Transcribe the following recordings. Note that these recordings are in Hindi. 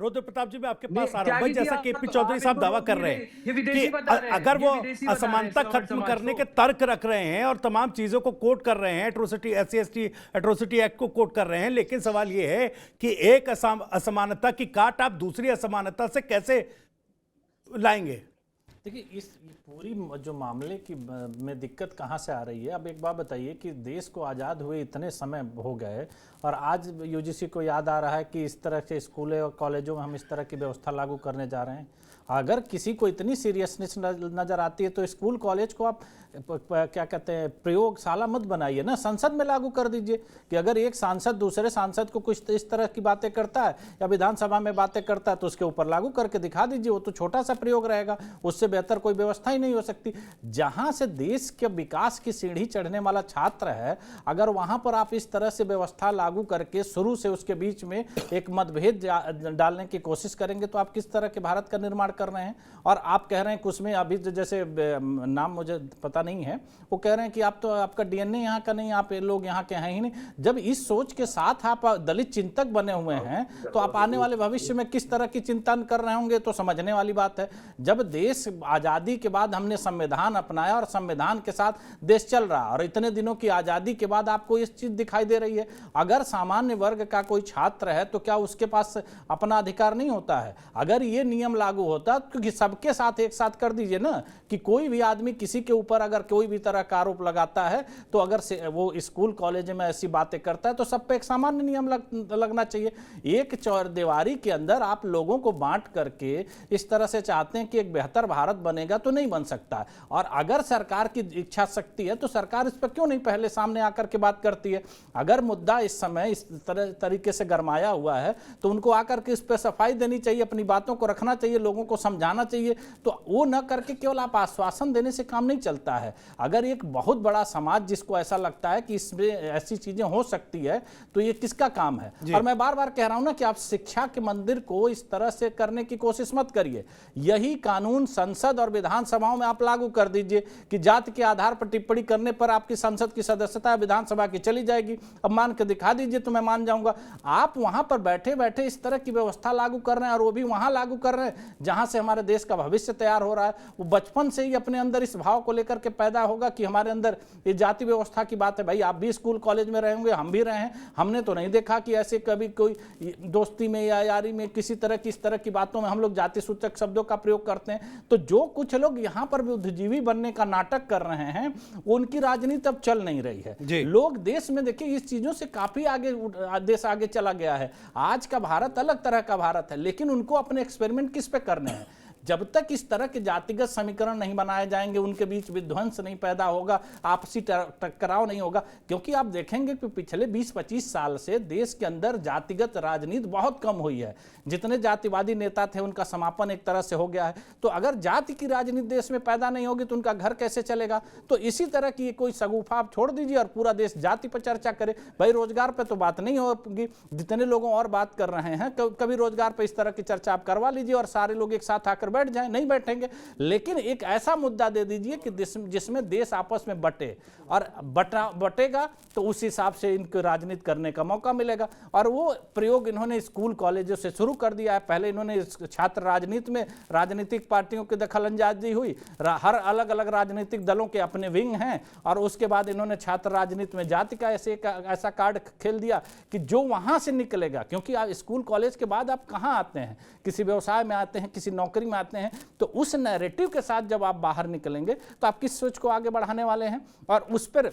रुद्र प्रताप जी, मैं आपके पास आ रहा हूं। जैसा केपी चौधरी साहब दावा कर रहे हैं कि अगर वो असमानता खत्म करने के तर्क रख रहे हैं और तमाम चीजों को कोट कर रहे हैं, एट्रोसिटी SC/ST एट्रोसिटी एक्ट को कोट कर रहे हैं, लेकिन सवाल ये है कि एक असमानता की काट आप दूसरी असमानता से कैसे लाएंगे? देखिए, इस पूरी जो मामले की में दिक्कत कहाँ से आ रही है। अब एक बात बताइए कि देश को आज़ाद हुए इतने समय हो गए और आज UGC को याद आ रहा है कि इस तरह के स्कूलों और कॉलेजों में हम इस तरह की व्यवस्था लागू करने जा रहे हैं। अगर किसी को इतनी सीरियसनेस नज़र आती है तो स्कूल कॉलेज को आप क्या कहते हैं, प्रयोगशाला मत बनाइए ना, संसद में लागू कर दीजिए कि अगर एक सांसद दूसरे सांसद को कुछ इस तरह की बातें करता है या विधानसभा में बातें करता है तो उसके ऊपर लागू करके दिखा दीजिए। वो तो छोटा सा प्रयोग रहेगा, उससे बेहतर कोई व्यवस्था ही नहीं हो सकती। जहां से देश के विकास की सीढ़ी चढ़ने वाला छात्र है, अगर वहां पर आप इस तरह से व्यवस्था लागू करके शुरू से उसके बीच में एक मतभेद डालने की कोशिश करेंगे तो आप किस तरह के भारत का निर्माण कर रहे हैं। और आप कह रहे हैं कुछ में अभी जैसे नाम मुझे पता नहीं है, वो कह रहे हैं कि आप तो आपका DNA यहाँ का नहीं, आप लोग यहाँ के हैं ही नहीं। जब इस सोच के साथ आप दलित चिंतक बने हुए हैं तो आप आने वाले भविष्य में किस तरह की चिंतन कर रहे होंगे तो समझने वाली बात है। जब देश आज़ादी के बाद हमने संविधान अपनाया और संविधान के साथ देश चल रहा, और इतने दिनों की आज़ादी के बाद आपको इस चीज़ दिखाई दे रही है। अगर सामान्य वर्ग का कोई छात्र है तो क्या उसके पास अपना अधिकार नहीं होता है? अगर ये नियम लागू होता क्योंकि सबके साथ एक साथ कर दीजिए ना कि कोई भी आदमी किसी के ऊपर अगर कोई भी तरह का आरोप लगाता है तो अगर वो स्कूल कॉलेज में ऐसी बातें करता है तो सब पे एक सामान्य नियम लगना चाहिए। एक चौरदीवारी के अंदर आप लोगों को बांट करके इस तरह से चाहते हैं कि एक बेहतर भारत बनेगा तो नहीं बन सकता। और अगर सरकार की इच्छा शक्ति है तो सरकार इस पर क्यों नहीं पहले सामने आकर के बात करती है? अगर मुद्दा इस समय इस तरीके से गरमाया हुआ है तो उनको आकर के इस पर सफाई देनी चाहिए, अपनी बातों को रखना चाहिए, लोगों को समझाना चाहिए। तो वो न करके केवल आप आश्वासन देने से काम नहीं चलता है। अगर एक बहुत बड़ा समाज जिसको ऐसा लगता है कि इसमें ऐसी चीजें हो सकती है तो ये किसका काम है? और मैं बार बार कह रहा हूं ना कि आप शिक्षा के मंदिर को इस तरह से करने की कोशिश मत करिए। यही कानून संसद और विधानसभाओं में आप लागू कर दीजिए कि जाति के आधार पर टिप्पणी करने पर आपकी संसद की सदस्यता विधानसभा की चली जाएगी। अब मान के दिखा दीजिए तो मैं मान जाऊंगा। आप वहां पर बैठे बैठे इस तरह की व्यवस्था लागू कर रहे हैं और वो भी वहां लागू कर रहे हैं जहां से हमारे देश का भविष्य तैयार हो रहा है। वो बचपन से ही अपने अंदर इस भाव को लेकर के पैदा होगा कि हमारे अंदर ये जाति व्यवस्था की बात है। भाई आप भी स्कूल कॉलेज में रहे होंगे, हम भी रहे हैं, हमने तो नहीं देखा कि ऐसे कभी कोई दोस्ती में या यारी में किसी तरह की इस तरह की बातों में हम लोग जाति सूचक शब्दों का प्रयोग करते हैं। तो जो कुछ लोग यहाँ पर बुद्धिजीवी बनने का नाटक कर रहे हैं उनकी राजनीति अब चल नहीं रही है। लोग देश में देखिए इस चीजों से काफी आगे देश आगे चला गया है। आज का भारत अलग तरह का भारत है, लेकिन उनको अपने एक्सपेरिमेंट किस पे करने हैं? जब तक इस तरह के जातिगत समीकरण नहीं बनाए जाएंगे, उनके बीच विध्वंस नहीं पैदा होगा, आपसी टकराव नहीं होगा। क्योंकि आप देखेंगे कि पिछले 20-25 साल से देश के अंदर जातिगत राजनीति बहुत कम हुई है। जितने जातिवादी नेता थे उनका समापन एक तरह से हो गया है। तो अगर जाति की राजनीति देश में पैदा नहीं होगी तो उनका घर कैसे चलेगा? तो इसी तरह की कोई सगुफा आप छोड़ दीजिए और पूरा देश जाति पर चर्चा करे। भाई रोजगार पर तो बात नहीं होगी, जितने लोगों और बात कर रहे हैं कभी रोजगार पर इस तरह की चर्चा आप करवा लीजिए और सारे लोग एक साथ आकर बैठ जाएं, नहीं बैठेंगे। लेकिन एक ऐसा मुद्दा दे दीजिए कि जिसमें देश आपस में बटे, और बटेगा तो उस हिसाब से इनको राजनीति करने का मौका मिलेगा। और वो प्रयोग इन्होंने स्कूल कॉलेजों से शुरू कर दिया है। पहले इन्होंने छात्र राजनीति में राजनीतिक पार्टियों की दखलंदाजी हुई, हर अलग अलग राजनीतिक दलों के अपने विंग हैं, और उसके बाद इन्होंने छात्र राजनीति में जाति का ऐसा कार्ड खेल दिया कि जो वहां से निकलेगा, क्योंकि आप स्कूल कॉलेज के बाद आप कहां आते हैं? किसी व्यवसाय में आते हैं, किसी नौकरी में आते हैं। तो उस नैरेटिव के साथ जब आप बाहर निकलेंगे तो आप किस सोच को आगे बढ़ाने वाले हैं? और उस पर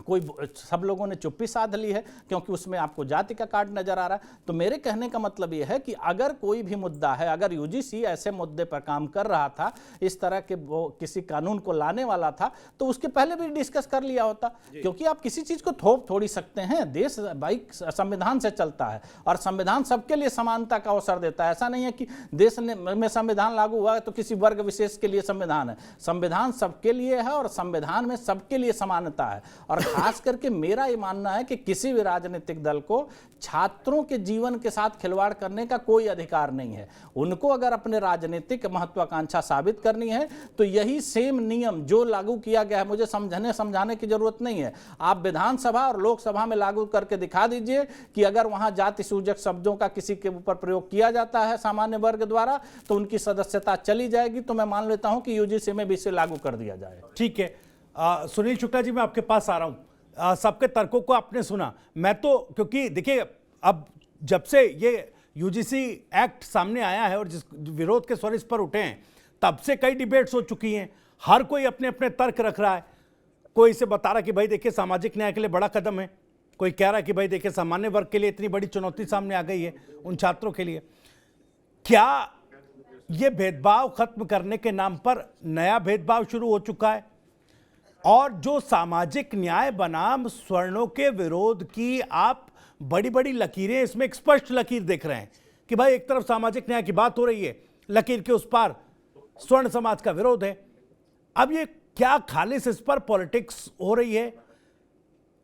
कोई सब लोगों ने चुप्पी साध ली है क्योंकि उसमें आपको जाति का कार्ड नजर आ रहा है। तो मेरे कहने का मतलब यह है कि अगर कोई भी मुद्दा है, अगर UGC ऐसे मुद्दे पर काम कर रहा था, इस तरह के वो किसी कानून को लाने वाला था, तो उसके पहले भी डिस्कस कर लिया होता। क्योंकि आप किसी चीज को थोप थोड़ी सकते हैं। देश भाई संविधान से चलता है और संविधान सबके लिए समानता का अवसर देता है। ऐसा नहीं है कि देश में संविधान लागू हुआ है तो किसी वर्ग विशेष के लिए संविधान है। संविधान सबके लिए है और संविधान में सबके लिए समानता है। और और खास करके मेरा ये मानना है कि किसी भी राजनीतिक दल को छात्रों के जीवन के साथ खिलवाड़ करने का कोई अधिकार नहीं है। उनको अगर अपने राजनीतिक महत्वाकांक्षा साबित करनी है तो यही सेम नियम जो लागू किया गया है, मुझे समझाने की जरूरत नहीं है, आप विधानसभा और लोकसभा में लागू करके दिखा दीजिए कि अगर वहां जाति सूचक शब्दों का किसी के ऊपर प्रयोग किया जाता है सामान्य वर्ग द्वारा तो उनकी सदस्यता चली जाएगी। तो मैं मान लेता हूं कि यूजीसी में भी इसे लागू कर दिया जाए। ठीक है, सुनील शुक्ला जी, मैं आपके पास आ रहा हूं। सबके तर्कों को आपने सुना। मैं तो, क्योंकि देखिए, अब जब से ये यूजीसी एक्ट सामने आया है और जिस विरोध के स्वर इस पर उठे हैं, तब से कई डिबेट्स हो चुकी हैं। हर कोई अपने अपने तर्क रख रहा है। कोई इसे बता रहा कि भाई देखिए सामाजिक न्याय के लिए बड़ा कदम है, कोई कह रहा है कि भाई देखिए सामान्य वर्ग के लिए इतनी बड़ी चुनौती सामने आ गई है उन छात्रों के लिए। क्या ये भेदभाव खत्म करने के नाम पर नया भेदभाव शुरू हो चुका है? और जो सामाजिक न्याय बनाम स्वर्णों के विरोध की आप बड़ी बड़ी लकीरें, इसमें एक स्पष्ट लकीर देख रहे हैं कि भाई एक तरफ सामाजिक न्याय की बात हो रही है, लकीर के उस पार स्वर्ण समाज का विरोध है। अब ये क्या खालिस इस पर पॉलिटिक्स हो रही है?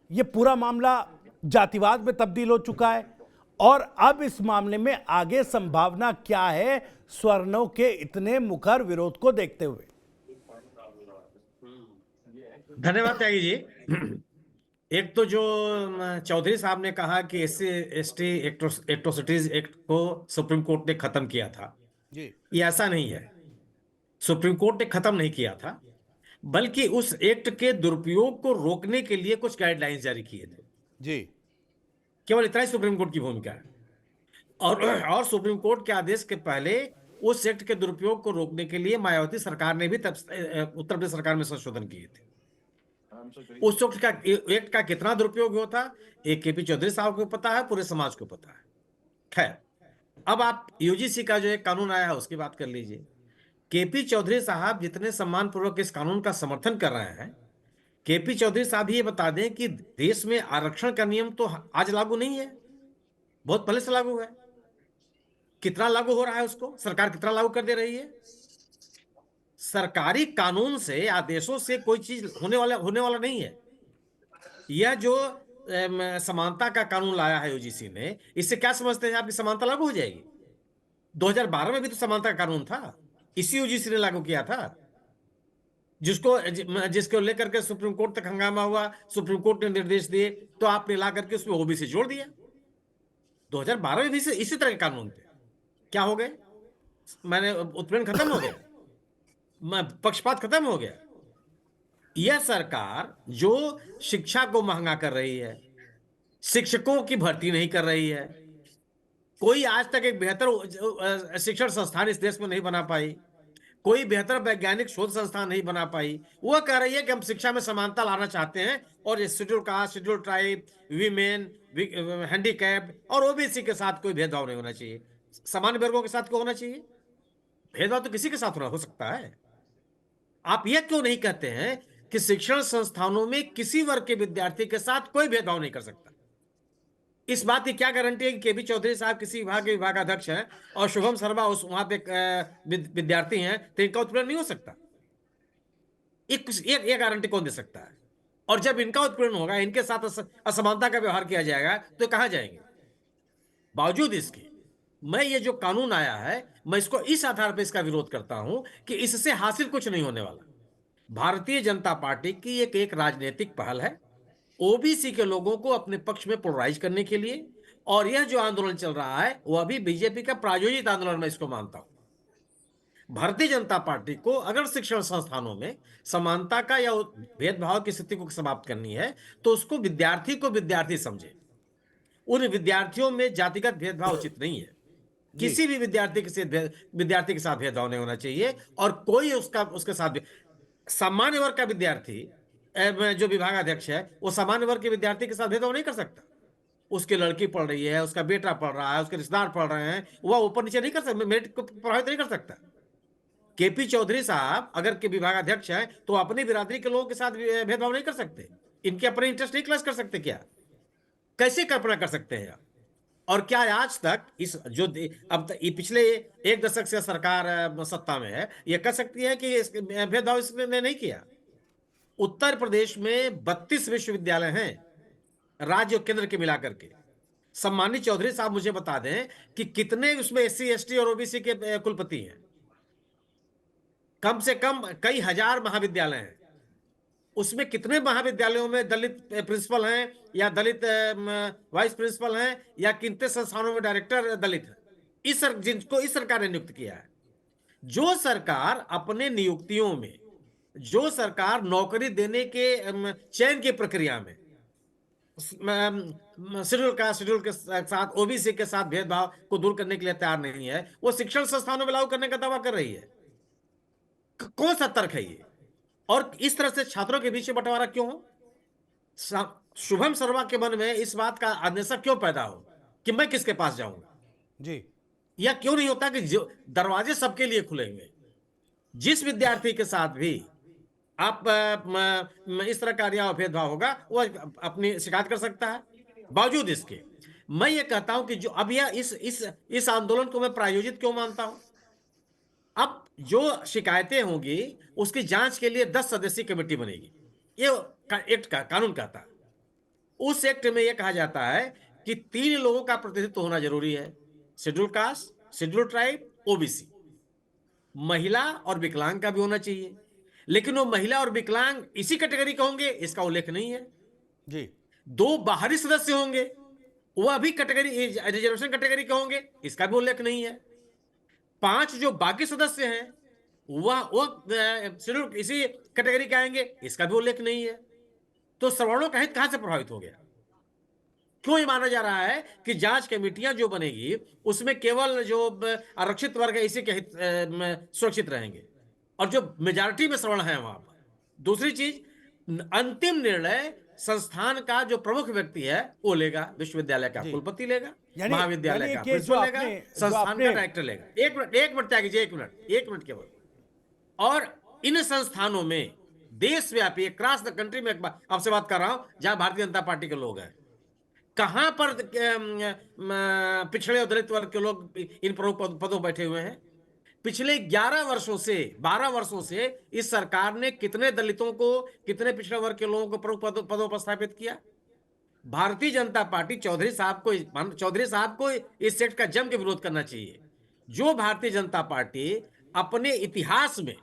ये पूरा मामला जातिवाद में तब्दील हो चुका है और अब इस मामले में आगे संभावना क्या है स्वर्णों के इतने मुखर विरोध को देखते हुए? धन्यवाद त्यागी जी। एक तो जो चौधरी साहब ने कहा कि एससी एसटी एट्रोसिटीज एक्ट को सुप्रीम कोर्ट ने खत्म किया था जी, ये ऐसा नहीं है। सुप्रीम कोर्ट ने खत्म नहीं किया था, बल्कि उस एक्ट के दुरुपयोग को रोकने के लिए कुछ गाइडलाइंस जारी किए थे जी, केवल इतना ही सुप्रीम कोर्ट की भूमिका है। और सुप्रीम कोर्ट के आदेश के पहले उस एक्ट के दुरुपयोग को रोकने के लिए मायावती सरकार ने भी तब उत्तर प्रदेश सरकार में संशोधन किए थे। उस एक्ट का कितना दुरुपयोग हुआ था एक केपी चौधरी साहब को पता है, पूरे समाज को पता है। खैर, अब आप यूजीसी का जो एक कानून आया है उसकी बात कर लीजिए। केपी चौधरी साहब जितने सम्मानपूर्वक इस कानून का समर्थन कर रहे हैं, केपी चौधरी साहब ये बता दें कि देश में आरक्षण का नियम तो आज लागू नहीं है, बहुत पहले से लागू है। कितना लागू हो रहा है उसको सरकार कितना लागू कर दे रही है? सरकारी कानून से, आदेशों से कोई चीज होने वाला नहीं है। यह जो समानता का कानून लाया है यूजीसी ने, इससे क्या समझते हैं आपकी समानता लागू हो जाएगी? 2012 में भी तो समानता का कानून था, इसी यूजीसी ने लागू किया था, जिसको लेकर के सुप्रीम कोर्ट तक हंगामा हुआ। सुप्रीम कोर्ट ने निर्देश दिए तो आपने ला करके उसमें ओबीसी जोड़ दिया। 2012 में भी इसी तरह के कानून थे। क्या हो गए? मैंने उत्पीड़न खत्म हो गया, पक्षपात खत्म हो गया। यह सरकार जो शिक्षा को महंगा कर रही है, शिक्षकों की भर्ती नहीं कर रही है, कोई आज तक एक बेहतर शिक्षण संस्थान इस देश में नहीं बना पाई, कोई बेहतर वैज्ञानिक शोध संस्थान नहीं बना पाई। वह कह रही है कि हम शिक्षा में समानता लाना चाहते हैं और ये schedule caste, schedule tribe, women, handicap और ओबीसी के साथ कोई भेदभाव नहीं होना चाहिए। सामान्य वर्गों के साथ क्यों होना चाहिए? भेदभाव तो किसी के साथ हो सकता है। आप यह क्यों नहीं कहते हैं कि शिक्षण संस्थानों में किसी वर्ग के विद्यार्थी के साथ कोई भेदभाव नहीं कर सकता? इस बात की क्या गारंटी है कि केपी चौधरी साहब किसी विभाग के विभागाध्यक्ष हैं और शुभम शर्मा उस वहां पे विद्यार्थी हैं तो इनका उत्पीड़न नहीं हो सकता? एक गारंटी कौन दे सकता है? और जब इनका उत्पीड़न होगा, इनके साथ असमानता का व्यवहार किया जाएगा तो कहां जाएंगे? बावजूद इसके मैं ये जो कानून आया है, मैं इसको इस आधार पर इसका विरोध करता हूं कि इससे हासिल कुछ नहीं होने वाला। भारतीय जनता पार्टी की एक राजनीतिक पहल है ओबीसी के लोगों को अपने पक्ष में पोलराइज करने के लिए, और यह जो आंदोलन चल रहा है वह भी बीजेपी का प्रायोजित आंदोलन मैं इसको मानता हूं। भारतीय जनता पार्टी को अगर शिक्षण संस्थानों में समानता का या भेदभाव की स्थिति को समाप्त करनी है तो उसको विद्यार्थी को विद्यार्थी समझे। उन विद्यार्थियों में जातिगत भेदभाव उचित नहीं है। किसी भी विद्यार्थी के साथ भेदभाव नहीं होना चाहिए, और कोई उसके साथ सामान्य वर्ग का विद्यार्थी जो विभागाध्यक्ष है वो सामान्य वर्ग के विद्यार्थी के साथ भेदभाव नहीं कर सकता। उसकी लड़की पढ़ रही है, उसका बेटा पढ़ रहा है, उसके रिश्तेदार पढ़ रहे हैं, वह ऊपर नीचे नहीं कर सकता, मेरिट को प्रभावित नहीं कर सकता। केपी चौधरी साहब अगर के विभागाध्यक्ष हैं तो अपनी बिरादरी के लोगों के साथ भेदभाव नहीं कर सकते। इनके अपने इंटरेस्ट नहीं क्लैश कर सकते क्या? कैसे कल्पना कर सकते हैं आप? और क्या आज तक इस जो अब तक पिछले एक दशक से सरकार सत्ता में है, यह कह सकती है कि भेदभाव इसने नहीं किया? उत्तर प्रदेश में 32 विश्वविद्यालय हैं, राज्य और केंद्र के मिलाकर के। सम्मानित चौधरी साहब मुझे बता दें कि कितने उसमें एससी, एसटी और ओबीसी के कुलपति हैं। कम से कम कई हजार महाविद्यालय हैं, उसमें कितने महाविद्यालयों में दलित प्रिंसिपल हैं या दलित वाइस प्रिंसिपल हैं या कितने संस्थानों में डायरेक्टर दलित हैं, जिनको इस सरकार ने नियुक्त किया है। जो सरकार अपने नियुक्तियों में, जो सरकार नौकरी देने के चयन की प्रक्रिया में शेड्यूल के साथ, ओबीसी के साथ भेदभाव को दूर करने के लिए तैयार नहीं है, वो शिक्षण संस्थानों में लागू करने का दावा कर रही है। कौन सा तर्क है ये? और इस तरह से छात्रों के बीच में बंटवारा क्यों हो? शुभम शर्मा के मन में इस बात का अंदेशा क्यों पैदा हो कि मैं किसके पास जाऊंगा जी? या क्यों नहीं होता कि दरवाजे सबके लिए खुलेंगे? जिस विद्यार्थी के साथ भी आप इस तरह का अन्याय भेदभाव होगा, वो अपनी शिकायत कर सकता है। बावजूद इसके मैं ये कहता हूं कि जो अब यह इस आंदोलन को मैं प्रायोजित क्यों मानता हूं? अब जो शिकायतें होंगी उसकी जांच के लिए 10 सदस्यीय कमेटी बनेगी, ये एक्ट का कानून कहता है। उस एक्ट में यह कहा जाता है कि 3 लोगों का प्रतिनिधित्व होना जरूरी है, schedule caste, schedule tribe, OBC. महिला और विकलांग का भी होना चाहिए, लेकिन वो महिला और विकलांग इसी कैटेगरी के होंगे, इसका उल्लेख नहीं है जी। 2 बाहरी सदस्य होंगे, वह भी कैटेगरी रिजर्वेशन कैटेगरी के होंगे, इसका भी उल्लेख नहीं है। 5 जो बाकी सदस्य हैं वो शेड्यूल इसी कैटेगरी के आएंगे, इसका भी उल्लेख नहीं है। तो सवर्णों का हित कहां से प्रभावित हो गया? क्यों ये माना जा रहा है कि जांच कमेटियां जो बनेगी उसमें केवल जो आरक्षित वर्ग है इसी के हित सुरक्षित रहेंगे और जो मेजॉरिटी में सवर्ण है वहां पर? दूसरी चीज, अंतिम निर्णय संस्थान का जो प्रमुख व्यक्ति है वो लेगा, विश्वविद्यालय का कुलपति लेगा, महाविद्यालय का प्रिंसिपल लेगा, संस्थान का डायरेक्टर लेगा। एक मिनट त्यागी जी, एक मिनट केवल। और इन संस्थानों में देशव्यापी क्रॉस द कंट्री में आपसे बात कर रहा हूं जहां भारतीय जनता पार्टी के लोग हैं, कहां पर पिछड़े और दलित वर्ग के लोग इन प्रमुख पदों बैठे हुए हैं? पिछले 12 वर्षों से इस सरकार ने कितने दलितों को, कितने पिछड़े वर्ग के लोगों को प्रमुख पदों पर स्थापित किया? भारतीय जनता पार्टी चौधरी साहब को इस सेट का जम के विरोध करना चाहिए। जो भारतीय जनता पार्टी अपने इतिहास में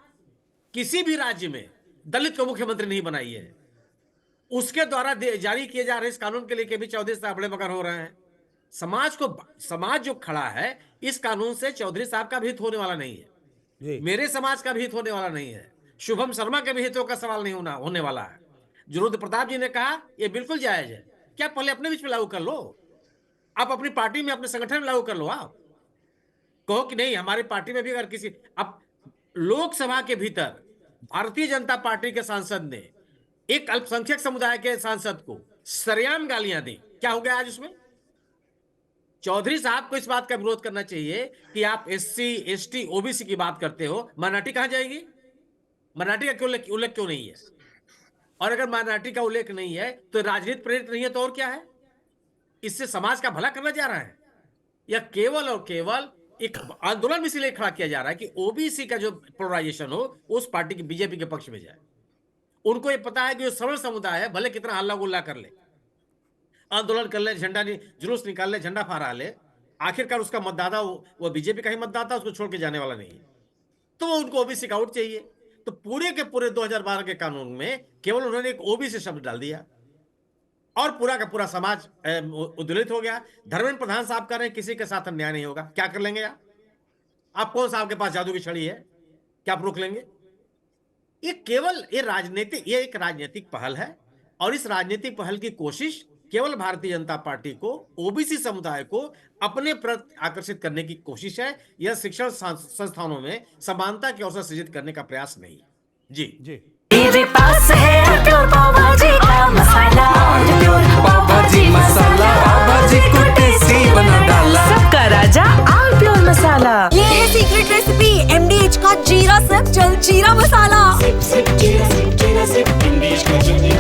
किसी भी राज्य में दलित को मुख्यमंत्री नहीं बनाई है, उसके द्वारा जारी किए जा रहे इस कानून के लिए भी चौधरी साहब बड़े मगर हो रहे हैं। समाज जो खड़ा है इस कानून से चौधरी साहब का भी हित होने वाला नहीं है, मेरे समाज का भी हित होने वाला नहीं है, शुभम शर्मा के भी हितों का सवाल नहीं होने वाला है। जो रुद्र प्रताप जी ने कहा ये बिल्कुल जायज है, क्या पहले अपने बीच में लागू कर लो, आप अपनी पार्टी में, अपने संगठन में लागू कर लो। आप कहो कि नहीं हमारी पार्टी में भी अगर किसी, अब लोकसभा के भीतर भारतीय जनता पार्टी के सांसद ने एक अल्पसंख्यक समुदाय के सांसद को सरेआम गालियां दी, क्या हो गया आज उसमें? चौधरी साहब को इस बात का विरोध करना चाहिए कि आप एससी, एसटी, ओबीसी की बात करते हो, माइनॉरिटी कहां जाएगी? माइनॉरिटी का उल्लेख क्यों नहीं है? और अगर माइनॉरिटी का उल्लेख नहीं है तो राजनीति प्रेरित नहीं है तो और क्या है? इससे समाज का भला करना जा रहा है या केवल और केवल एक आंदोलन इसलिए खड़ा किया जा रहा है कि ओबीसी का जो पोलराइजेशन हो उस पार्टी की, बीजेपी के पक्ष में जाए? उनको ये पता है कि जो सरल समुदाय है भले कितना हल्ला गुल्ला कर ले, आंदोलन कर ले, झंडा जुलूस निकाल ले, झंडा फहरा ले, आखिरकार उसका मतदाता वो बीजेपी का ही मतदाता, उसको छोड़ के जाने वाला नहीं है, तो वो उनको ओबीसी का वोट चाहिए। तो पूरे के पूरे 2012 के कानून में केवल उन्होंने एक ओबीसी शब्द डाल दिया और पूरा का पूरा समाज उद्दुलित हो गया। धर्मेंद्र प्रधान साहब कह रहे हैं किसी के साथ अन्याय नहीं होगा, क्या कर लेंगे आप? कौन सा आपके पास जादू की छड़ी है, क्या आप रोक लेंगे? ये केवल ये एक राजनीतिक पहल है और इस राजनीतिक पहल की कोशिश केवल भारतीय जनता पार्टी को, ओबीसी समुदाय को अपने प्रति आकर्षित करने की कोशिश है। यह शिक्षण संस्थानों में समानता के अवसर सृजित करने का प्रयास नहीं है। जी मेरे पास है प्योर पाव भाजी का मसाला, पाव भाजी मसाला, पाव भाजी को टेस्टी बना डाला, सबका राजा आल प्योर मसाला। ये है सीक्रेट रेसिपी MDH का जीरा सिर्फ जलजीरा मसाला। सिप जीरा सिप MDH का जलजीरा